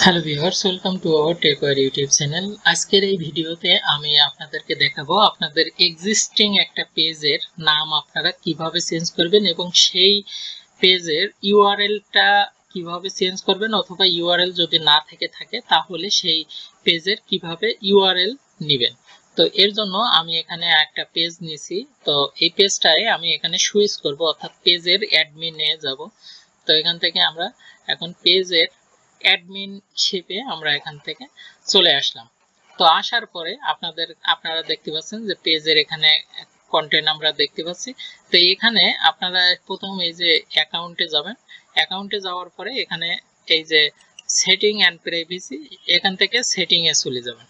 Hello viewers, welcome to our Techwar YouTube channel. আজকের এই ভিডিওতে আমি আপনাদেরকে দেখাবো আপনাদের এক্সিস্টিং একটা পেজের নাম আপনারা কিভাবে চেঞ্জ করবেন এবং সেই পেজের ইউআরএলটা কিভাবে চেঞ্জ করবেন, অথবা ইউআরএল যদি না থেকে থাকে তাহলে সেই পেজের কিভাবে ইউআরএল নেবেন। তো এর জন্য আমি এখানে একটা পেজ নিয়েছি। তো এই পেজটায় আমি এখানে সুইচ করব, অর্থাৎ পেজের অ্যাডমিনে যাব। তো এখান থেকে আমরা এখন পেজের অ্যাডমিন শিপে আমরা এখান থেকে চলে আসলাম। তো আসার পরে আপনারা দেখতে পাচ্ছেন যে পেজের এখানে কন্টেন্ট আমরা দেখতে পাচ্ছি। তো এখানে আপনারা প্রথম এই যে অ্যাকাউন্টে যাবেন, অ্যাকাউন্টে যাওয়ার পরে এখানে এই যে সেটিং অ্যান্ড প্রাইভেসি, এখান থেকে সেটিং এ চলে যাবেন।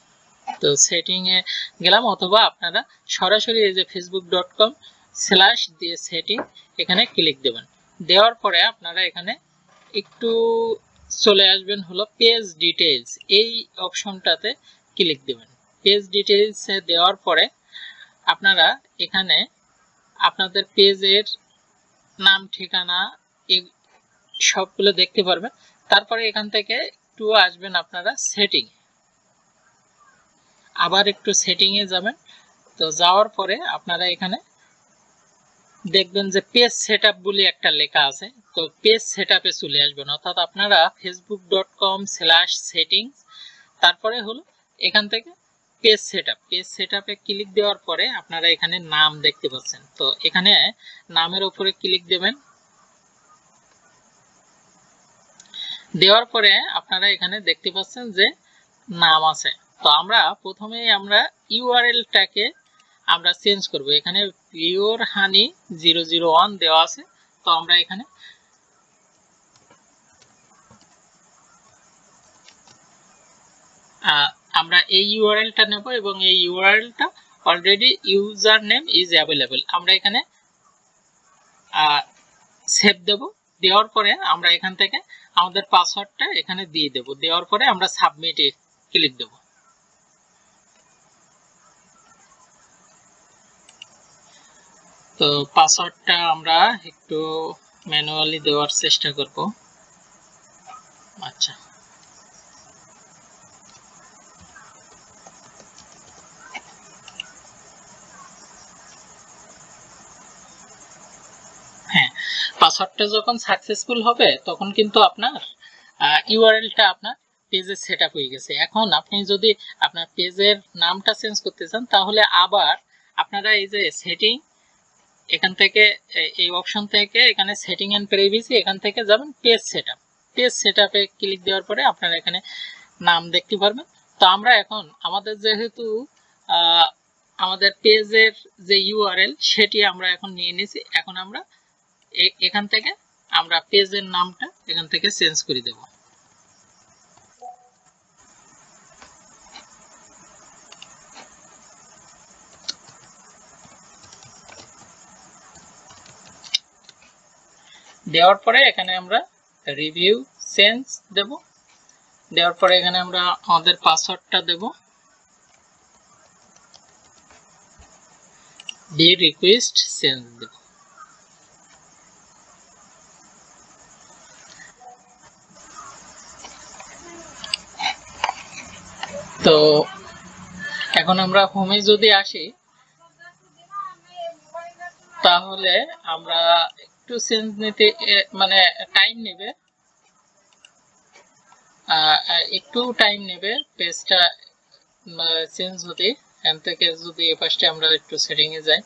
তো সেটিং এ গেলাম, অথবা আপনারা সরাসরি এই যে facebook.com/ দিয়ে সেটিং এখানে ক্লিক দেবেন। দেওয়ার পরে আপনারা এখানে একটু চলে আসবেন হলো পেজ ডিটেইলস, এই অপশনটাতে ক্লিক দেবেন। পেজ ডিটেইলস এ দেওয়ার পরে আপনারা এখানে আপনাদের পেজের নাম, ঠিকানা এই সবগুলো দেখতে পারবেন। তারপরে এখান থেকে একটু আসবেন আপনারা সেটিং, আবার একটু সেটিং এ যাবেন। তো যাওয়ার পরে আপনারা এখানে দেখবেন যে পেজ সেটআপ বলে একটা লেখা আছে। তো পেজ সেটআপে চলে আসবেন, অর্থাৎ আপনারা facebook.com/settings, তারপরে হলো এখান থেকে পেজ সেটআপে ক্লিক দেওয়ার পরে আপনারা এখানে নাম দেখতে পাচ্ছেন। তো এখানে নামের উপরে ক্লিক দেবেন। দেওয়ার পরে আপনারা এখানে দেখতে পাচ্ছেন যে নাম আছে। তো আমরা প্রথমেই আমরা ইউআরএলটাকে আমরা চেঞ্জ করব। এখানে পিওর হানি 001 দেওয়া আছে। তো আমরা এখানে আমরা এই ইউআরএলটা নেব এবং এই ইউআরএলটা already user name is available, আমরা এখানে সেভ দেব। দেওয়ার পরে আমরা এখান থেকে আমাদের পাসওয়ার্ডটা এখানে দিয়ে দেব। দেওয়ার পরে আমরা সাবমিটে ক্লিক দেব। তো পাসওয়ার্ডটা আমরা একটু ম্যানুয়ালি দেওয়ার চেষ্টা করব। আচ্ছা, হ্যাঁ, পাসওয়ার্ডটা যখন সাকসেসফুল হবে তখন কিন্তু আপনার ইউআরএলটা আপনার পেজে সেটআপ হয়ে গেছে। এখন আপনি যদি আপনার পেজের নামটা চেঞ্জ করতে চান তাহলে আবার আপনারা এই যে সেটিং, এখান থেকে এই অপশন থেকে এখানে সেটিং এন্ড প্রাইভেসি, এখান থেকে যাবেন পেজ সেটআপ। পেজ সেটআপে ক্লিক দেওয়ার পরে আপনারা এখানে নাম দেখতে পারবেন। তো আমরা এখন আমাদের যেহেতু আমাদের পেজের যে ইউআরএল সেটি আমরা এখন নিয়ে নিয়েছি, এখন আমরা এখান থেকে আমরা পেজের নামটা এখান থেকে চেঞ্জ করে দেব। দেওয়ার পরে এখানে আমরা রিভিউ চেঞ্জ দেব। দেওয়ার পরে এখানে আমরা আমাদের পাসওয়ার্ডটা দেব, দিয়ে রিকোয়েস্ট চেঞ্জ দেব। তো এখন আমরা হোমে যদি আসি তাহলে আমরা একটু চেঞ্জ নিতে মানে টাইম নেবে, একটু টাইম নেবে পেজটা চেঞ্জ হতে। এখান থেকে যদি এই পাশে আমরা একটু সেটিং এ যাই,